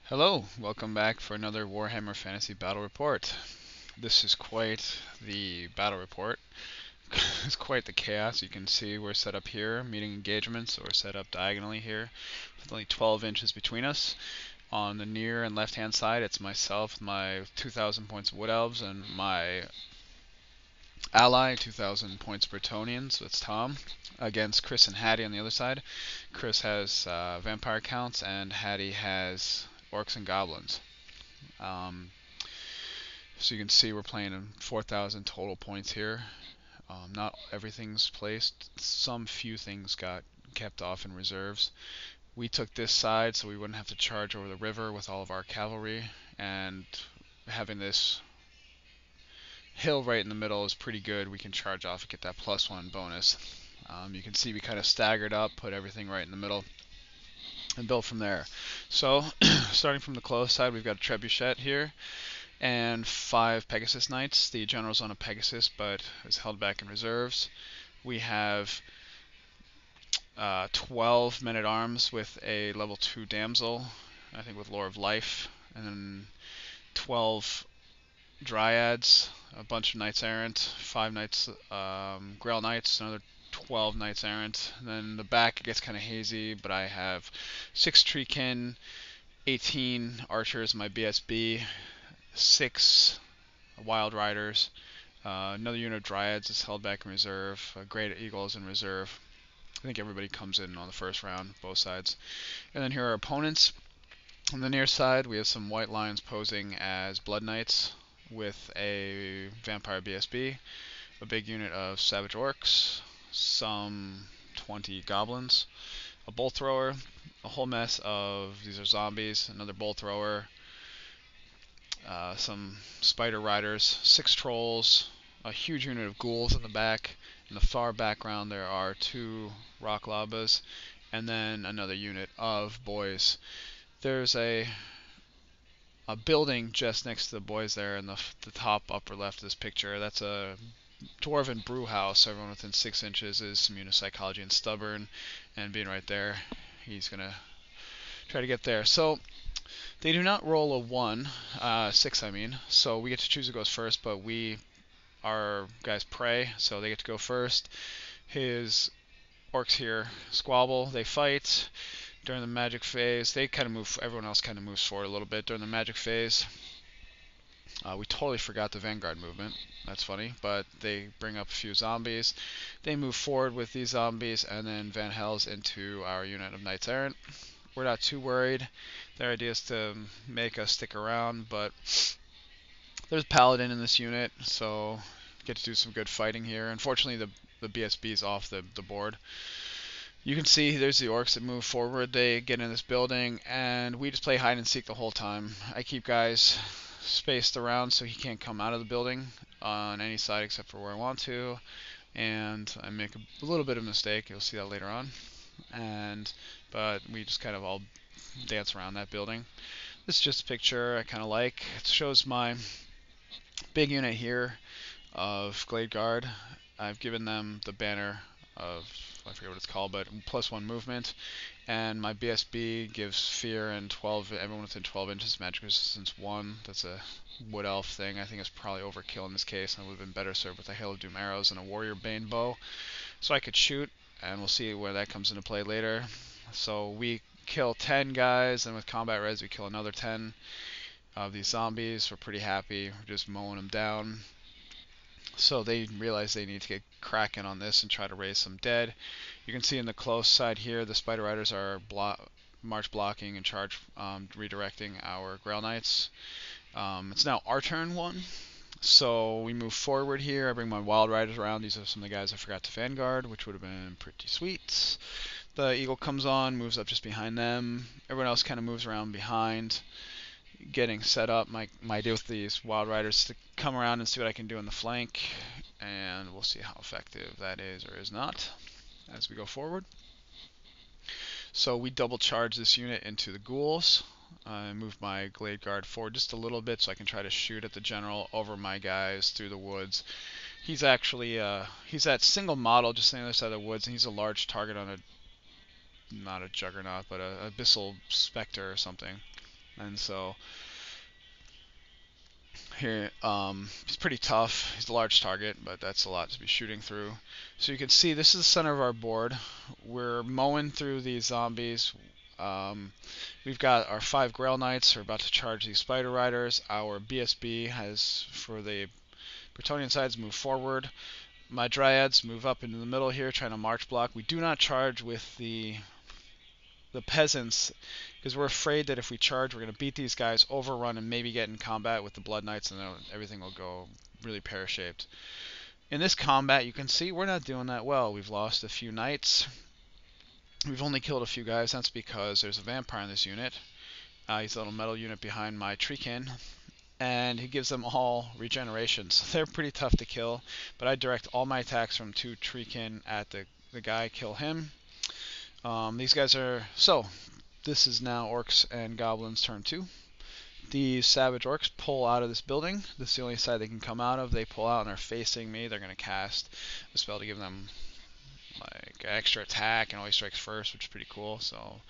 Hello, welcome back for another Warhammer Fantasy Battle Report. This is quite the battle report. It's quite the chaos. You can see we're set up here, meeting engagements, so we're set up diagonally here, with only 12 inches between us. On the near and left hand side, it's myself, my 2,000 points Wood Elves, and my ally, 2,000 points Bretonnians, so it's Tom, against Chris and Hattie on the other side. Chris has vampire counts, and Hattie has Orcs and Goblins. Um, so you can see we're playing in 4,000 total points here. Not everything's placed. Some few things got kept off in reserves. We took this side so we wouldn't have to charge over the river with all of our cavalry, and having this hill right in the middle is pretty good. We can charge off and get that +1 bonus. You can see we kind of staggered up, put everything right in the middle, and built from there. So, starting from the close side, we've got a trebuchet here and 5 Pegasus Knights. The general's on a Pegasus but is held back in reserves. We have 12 men-at-arms with a level 2 damsel, I think with Lore of Life, and then 12 Dryads, a bunch of Knights Errant, 5 Knights, Grail Knights, another 12 Knights Errant. And then the back gets kind of hazy, but I have 6 Treekin, 18 Archers in my BSB, 6 Wild Riders, another unit of Dryads is held back in reserve, Great Eagle is in reserve. I think everybody comes in on the first round, both sides. And then here are opponents. On the near side, we have some White Lions posing as Blood Knights with a Vampire BSB, a big unit of Savage Orcs, some 20 Goblins, a Bolt Thrower, a whole mess of, these are zombies, another Bolt Thrower, some Spider Riders, 6 Trolls, a huge unit of Ghouls in the back. In the far background there are 2 Rock Labas, and then another unit of boys. There's a building just next to the boys there in the top upper left of this picture. That's a Dwarven brew house. Everyone within 6 inches is immune to psychology and stubborn, and being right there, he's going to try to get there. So they do not roll a 1, 6 I mean, so we get to choose who goes first, but our guys pray, so they get to go first. His Orcs here squabble, they fight. During the magic phase, they kind of move, everyone else kind of moves forward a little bit during the magic phase. We totally forgot the Vanguard movement, that's funny, but they bring up a few zombies. They move forward with these zombies, and then Van Hels into our unit of Knights Errant. We're not too worried. Their idea is to make us stick around, but there's Paladin in this unit, so get to do some good fighting here. Unfortunately, the BSB is off the board. You can see there's the Orcs that move forward. They get in this building, and we just play hide and seek the whole time. I keep guys spaced around so he can't come out of the building on any side except for where I want to, and I make a little bit of a mistake. You'll see that later on. But we just kind of all dance around that building. This is just a picture I kind of like. It shows my big unit here of Glade Guard. I've given them the banner of, I forget what it's called, but +1 movement, and my BSB gives fear and 12, everyone within 12 inches, magic resistance 1. That's a Wood Elf thing. I think it's probably overkill in this case, and I would have been better served with a Hail of Doom arrows and a Warrior Bane bow. So I could shoot, and we'll see where that comes into play later. So we kill 10 guys, and with combat res we kill another 10 of these zombies. We're pretty happy, we're just mowing them down. So they realize they need to get cracking on this and try to raise some dead. You can see in the close side here, the Spider Riders are march blocking and charge redirecting our Grail Knights. It's now our turn 1. So we move forward here. I bring my Wild Riders around. These are some of the guys I forgot to Vanguard, which would have been pretty sweet. The Eagle comes on, moves up just behind them. Everyone else kind of moves around behind, getting set up. My idea with these Wild Riders is to come around and see what I can do in the flank, and we'll see how effective that is or is not as we go forward. So we double charge this unit into the Ghouls. I move my Glade Guard forward just a little bit so I can try to shoot at the general over my guys through the woods. He's actually, he's that single model just on the other side of the woods, and he's a large target on not a Juggernaut, but a Abyssal Spectre or something. And so here, he's pretty tough. He's a large target, but that's a lot to be shooting through. So you can see this is the center of our board. We're mowing through these zombies. We've got our 5 Grail Knights are about to charge these Spider Riders. Our BSB has, for the Bretonnian sides, move forward. My Dryads move up into the middle here, trying to march block. We do not charge with the peasants, because we're afraid that if we charge, we're going to beat these guys, overrun, and maybe get in combat with the Blood Knights, and then everything will go really pear-shaped. In this combat, you can see we're not doing that well. We've lost a few knights. We've only killed a few guys. That's because there's a vampire in this unit. He's a little metal unit behind my Treeman, and he gives them all regeneration. So they're pretty tough to kill, but I direct all my attacks from 2 Treeman at the guy, kill him. These guys are... So, this is now Orcs and Goblins turn 2. These Savage Orcs pull out of this building. This is the only side they can come out of. They pull out and are facing me. They're going to cast a spell to give them like extra attack and always strikes first, which is pretty cool. So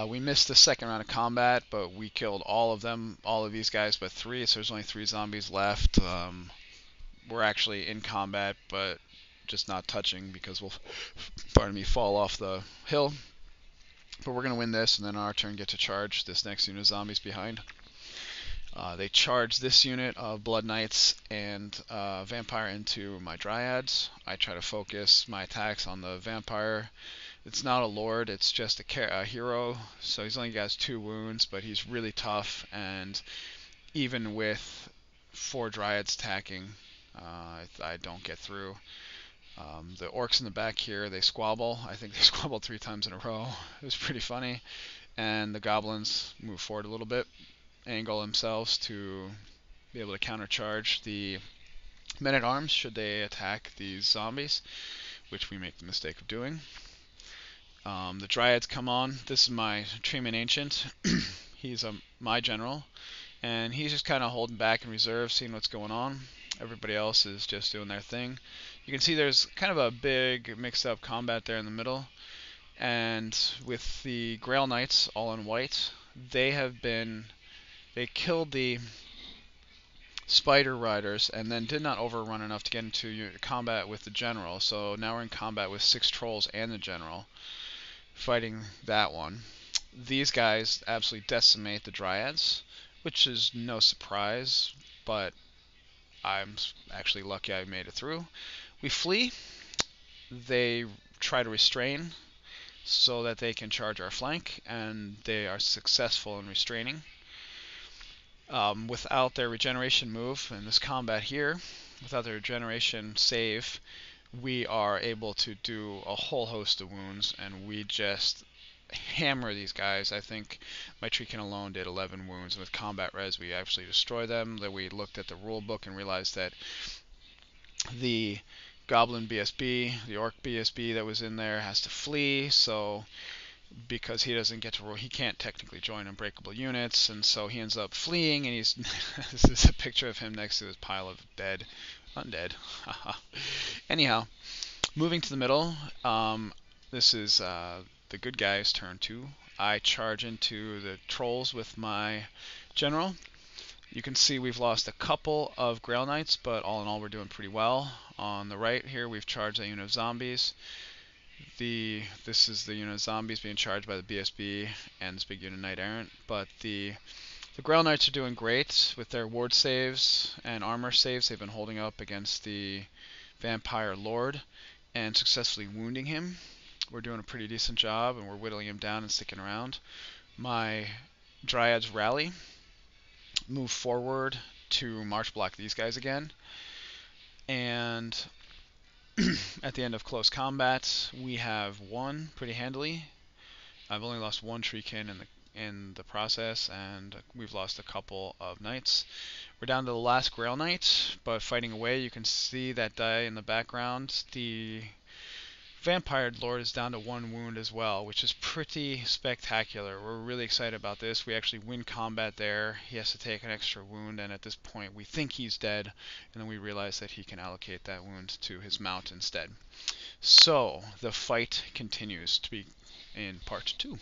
we missed the second round of combat, but we killed all of these guys but 3, so there's only 3 zombies left. We're actually in combat, but just not touching because we'll, fall off the hill. But we're going to win this, and then on our turn get to charge this next unit of zombies behind. They charge this unit of Blood Knights and Vampire into my Dryads. I try to focus my attacks on the Vampire. It's not a Lord, it's just a hero, so he's only got 2 wounds, but he's really tough, and even with 4 Dryads attacking, I don't get through. The Orcs in the back here, they squabble. I think they squabbled 3 times in a row. It was pretty funny. And the Goblins move forward a little bit, angle themselves to be able to countercharge the men-at-arms should they attack these zombies, which we make the mistake of doing. The Dryads come on. This is my Treeman Ancient. He's my general, and he's just kind of holding back in reserve, seeing what's going on. Everybody else is just doing their thing. You can see there's kind of a big mixed-up combat there in the middle, and with the Grail Knights all in white, they killed the Spider Riders and then did not overrun enough to get into combat with the general. So now we're in combat with 6 trolls and the general, fighting that one. These guys absolutely decimate the Dryads, which is no surprise, but I'm actually lucky I made it through. We flee. They try to restrain so that they can charge our flank, and they are successful in restraining. Without their regeneration move in this combat here, without their regeneration save, we are able to do a whole host of wounds, and we just hammer these guys. I think my Treeman alone did 11 wounds, and with combat res we actually destroy them. Then we looked at the rule book and realized that the Goblin BSB, the Orc BSB that was in there, has to flee, so because he doesn't get to roll, he can't technically join unbreakable units, and so he ends up fleeing, and he's this is a picture of him next to his pile of undead. Anyhow, moving to the middle, this is the good guys' turn 2. I charge into the trolls with my general. You can see we've lost a couple of Grail Knights, but all in all we're doing pretty well. On the right here we've charged a unit of zombies. This is the unit of zombies being charged by the BSB and this big unit Knight Errant, but the Grail Knights are doing great with their ward saves and armor saves. They've been holding up against the Vampire Lord and successfully wounding him. We're doing a pretty decent job, and we're whittling him down and sticking around. My Dryads rally, move forward to march block these guys again, and at the end of close combat we have won pretty handily. I've only lost 1 Treeman in the process, and we've lost a couple of knights. We're down to the last Grail Knight, but fighting away. You can see that die in the background. The Vampire Lord is down to 1 wound as well, which is pretty spectacular. We're really excited about this. We actually win combat there. He has to take an extra wound, and at this point we think he's dead, and then we realize that he can allocate that wound to his mount instead. So the fight continues to be in part 2.